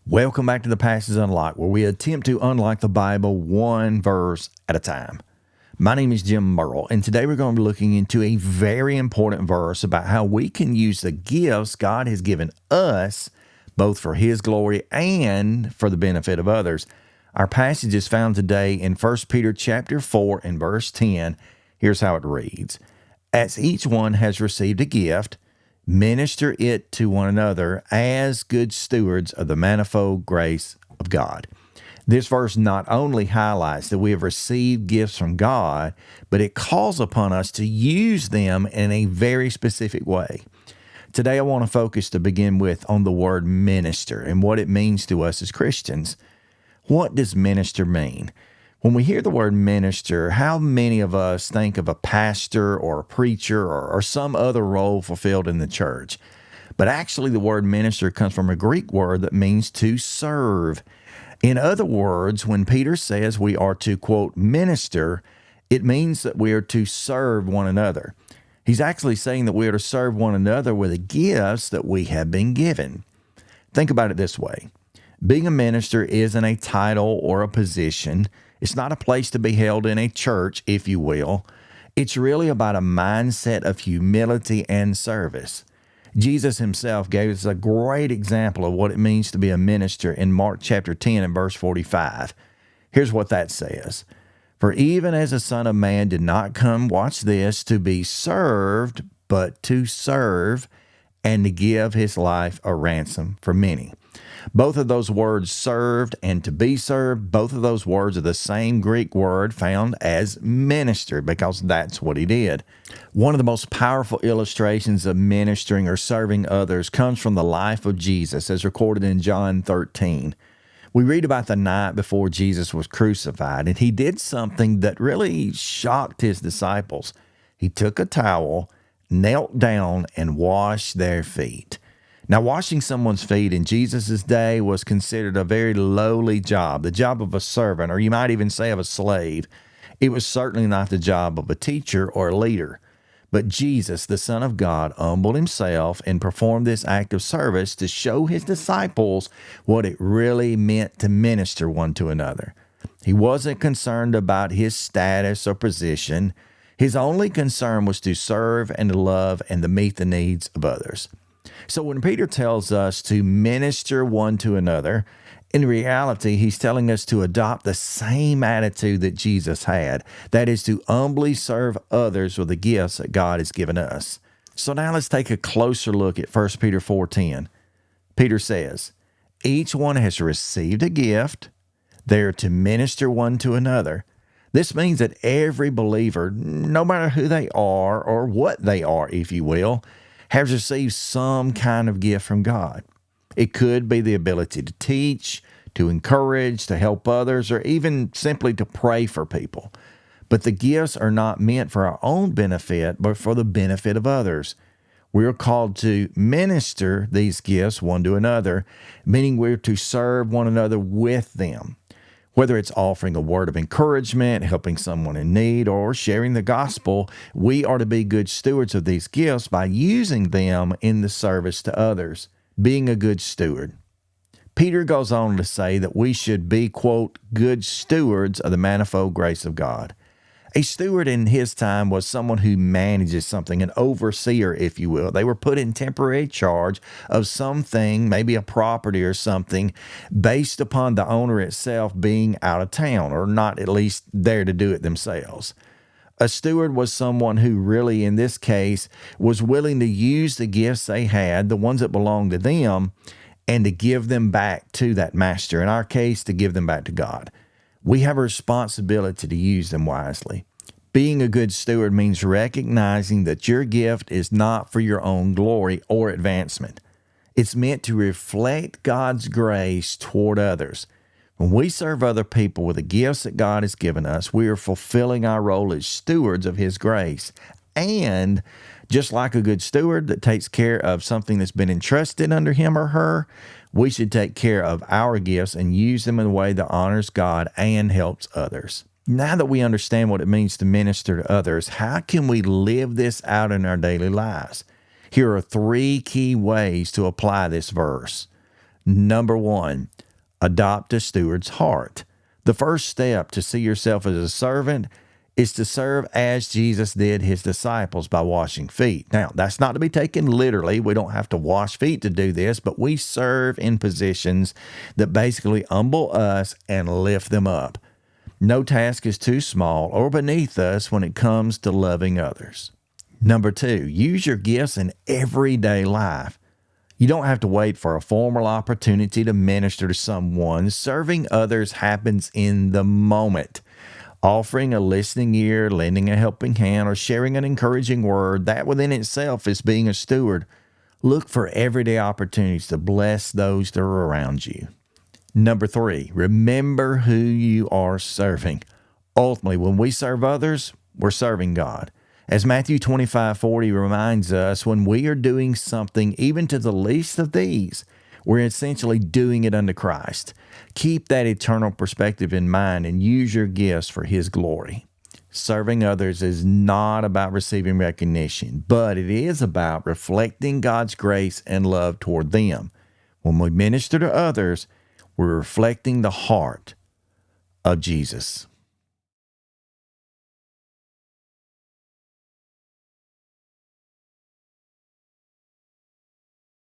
Welcome back to the Passage Unlocked, where we attempt to unlock the Bible one verse at a time. My name is Jim Merle, and today we're going to be looking into a very important verse about how we can use the gifts God has given us, both for His glory and for the benefit of others. Our passage is found today in 1 Peter chapter 4 and verse 10. Here's how it reads. As each one has received a gift, minister it to one another as good stewards of the manifold grace of God. This verse not only highlights that we have received gifts from God, but it calls upon us to use them in a very specific way. Today I want to focus to begin with on the word minister and what it means to us as Christians. What does minister mean? When we hear the word minister, how many of us think of a pastor or a preacher or some other role fulfilled in the church? But actually, the word minister comes from a Greek word that means to serve. In other words, when Peter says we are to, quote, minister, it means that we are to serve one another. He's actually saying that we are to serve one another with the gifts that we have been given. Think about it this way. Being a minister isn't a title or a position. It's not a place to be held in a church, if you will. It's really about a mindset of humility and service. Jesus himself gave us a great example of what it means to be a minister in Mark chapter 10 and verse 45. Here's what that says. For even as the Son of Man did not come, watch this, to be served, but to serve and to give his life a ransom for many. Both of those words, served and to be served, both of those words are the same Greek word found as minister, because that's what he did. One of the most powerful illustrations of ministering or serving others comes from the life of Jesus, as recorded in John 13. We read about the night before Jesus was crucified, and he did something that really shocked his disciples. He took a towel, knelt down, and washed their feet. Now, washing someone's feet in Jesus' day was considered a very lowly job, the job of a servant, or you might even say of a slave. It was certainly not the job of a teacher or a leader. But Jesus, the Son of God, humbled himself and performed this act of service to show his disciples what it really meant to minister one to another. He wasn't concerned about his status or position. His only concern was to serve and to love and to meet the needs of others. So when Peter tells us to minister one to another, in reality, he's telling us to adopt the same attitude that Jesus had. That is to humbly serve others with the gifts that God has given us. So now let's take a closer look at 1 Peter 4:10. Peter says, each one has received a gift. They are to minister one to another. This means that every believer, no matter who they are or what they are, if you will, has received some kind of gift from God. It could be the ability to teach, to encourage, to help others, or even simply to pray for people. But the gifts are not meant for our own benefit, but for the benefit of others. We are called to minister these gifts one to another, meaning we're to serve one another with them. Whether it's offering a word of encouragement, helping someone in need, or sharing the gospel, we are to be good stewards of these gifts by using them in the service to others, being a good steward. Peter goes on to say that we should be, quote, good stewards of the manifold grace of God. A steward in his time was someone who manages something, an overseer, if you will. They were put in temporary charge of something, maybe a property or something, based upon the owner itself being out of town or not at least there to do it themselves. A steward was someone who really, in this case, was willing to use the gifts they had, the ones that belonged to them, and to give them back to that master. In our case, to give them back to God. We have a responsibility to use them wisely. Being a good steward means recognizing that your gift is not for your own glory or advancement. It's meant to reflect God's grace toward others. When we serve other people with the gifts that God has given us, we are fulfilling our role as stewards of His grace. And just like a good steward that takes care of something that's been entrusted under him or her, we should take care of our gifts and use them in a way that honors God and helps others. Now that we understand what it means to minister to others, how can we live this out in our daily lives? Here are 3 key ways to apply this verse. Number one, adopt a steward's heart. The first step to see yourself as a servant is to serve as Jesus did his disciples by washing feet. Now, that's not to be taken literally. We don't have to wash feet to do this, but we serve in positions that basically humble us and lift them up. No task is too small or beneath us when it comes to loving others. Number two, use your gifts in everyday life. You don't have to wait for a formal opportunity to minister to someone. Serving others happens in the moment. Offering a listening ear, lending a helping hand, or sharing an encouraging word, that within itself is being a steward. Look for everyday opportunities to bless those that are around you. Number three, remember who you are serving. Ultimately, when we serve others, we're serving God. As Matthew 25:40 reminds us, when we are doing something even to the least of these, we're essentially doing it unto Christ. Keep that eternal perspective in mind and use your gifts for His glory. Serving others is not about receiving recognition, but it is about reflecting God's grace and love toward them. When we minister to others, we're reflecting the heart of Jesus.